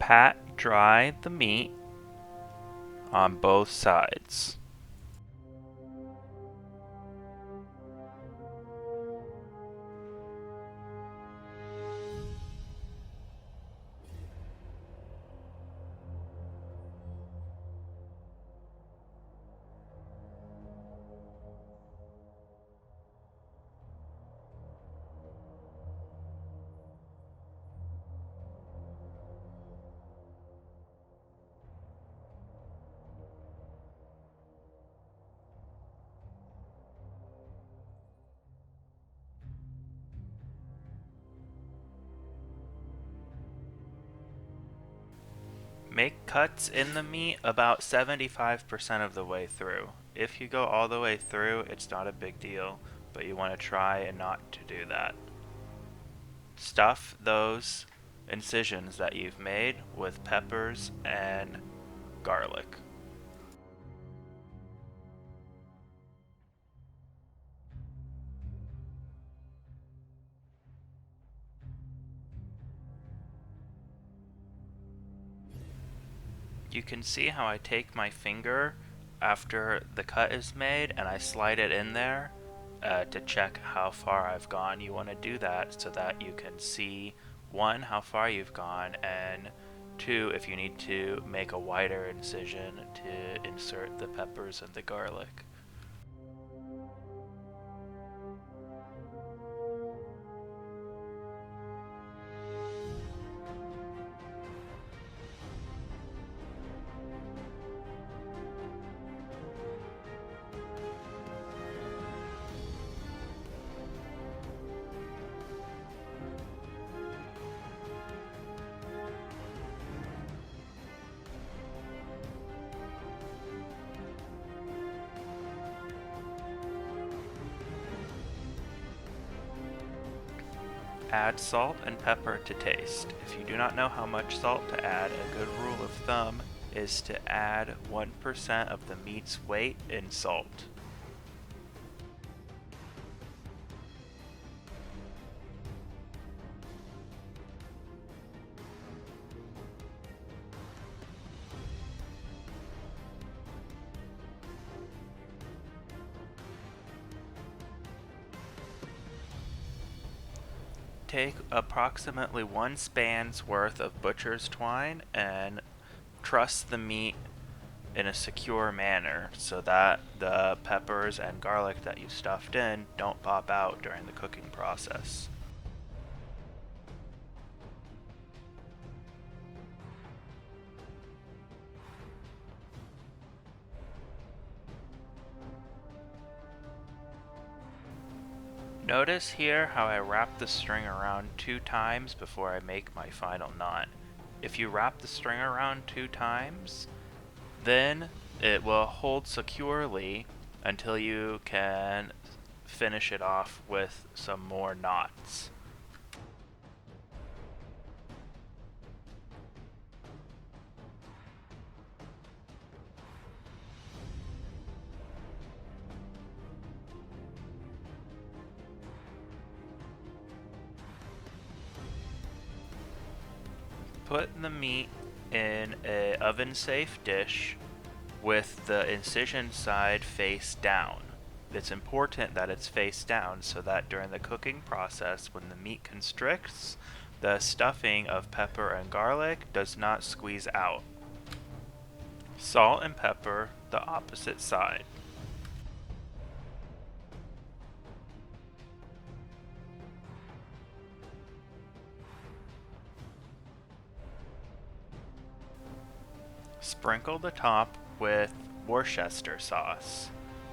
Pat dry the meat on both sides. Make cuts in the meat about 75% of the way through. If you go all the way through, it's not a big deal, but you want to try and not to do that. Stuff those incisions that you've made with peppers and garlic. You can see how I take my finger after the cut is made and I slide it in there to check how far I've gone. You want to do that so that you can see, one, how far you've gone, and two, if you need to make a wider incision to insert the peppers and the garlic. Add salt and pepper to taste. If you do not know how much salt to add, a good rule of thumb is to add 1% of the meat's weight in salt. Take approximately 1 span's worth of butcher's twine and truss the meat in a secure manner so that the peppers and garlic that you stuffed in don't pop out during the cooking process. Notice here how I wrap the string around 2 times before I make my final knot. If you wrap the string around 2 times, then it will hold securely until you can finish it off with some more knots. Put the meat in an oven-safe dish with the incision side face down. It's important that it's face down so that during the cooking process, when the meat constricts, the stuffing of pepper and garlic does not squeeze out. Salt and pepper the opposite side. Sprinkle the top with Worcester sauce.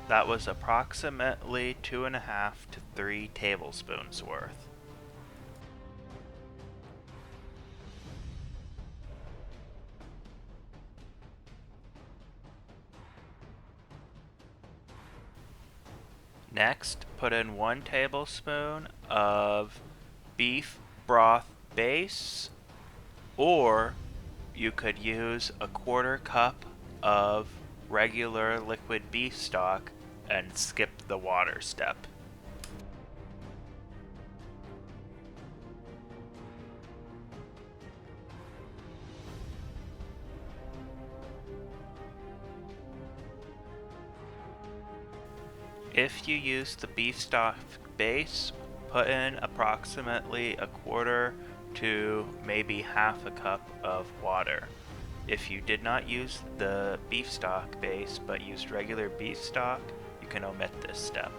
That was approximately 2.5 to 3 tablespoons worth. Next, put in 1 tablespoon of beef broth base, or you could use a 1/4 cup of regular liquid beef stock and skip the water step. If you use the beef stock base, put in approximately a quarter to maybe half a cup of water. If you did not use the beef stock base but used regular beef stock, you can omit this step.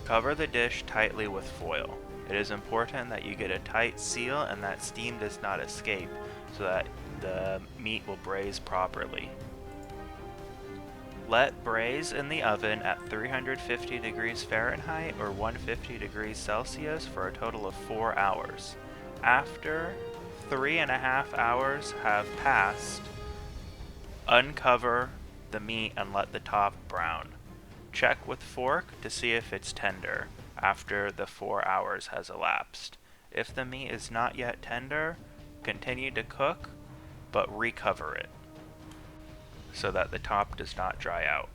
Cover the dish tightly with foil. It is important that you get a tight seal and that steam does not escape so that the meat will braise properly. Let braise in the oven at 350 degrees Fahrenheit or 150 degrees Celsius for a total of 4 hours. After 3.5 hours have passed, uncover the meat and let the top brown. Check with fork to see if it's tender after the 4 hours has elapsed. If the meat is not yet tender, continue to cook, but recover it so that the top does not dry out.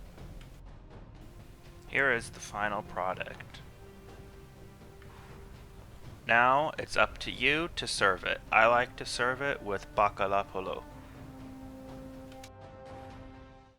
Here is the final product. Now it's up to you to serve it. I like to serve it with bacala polo.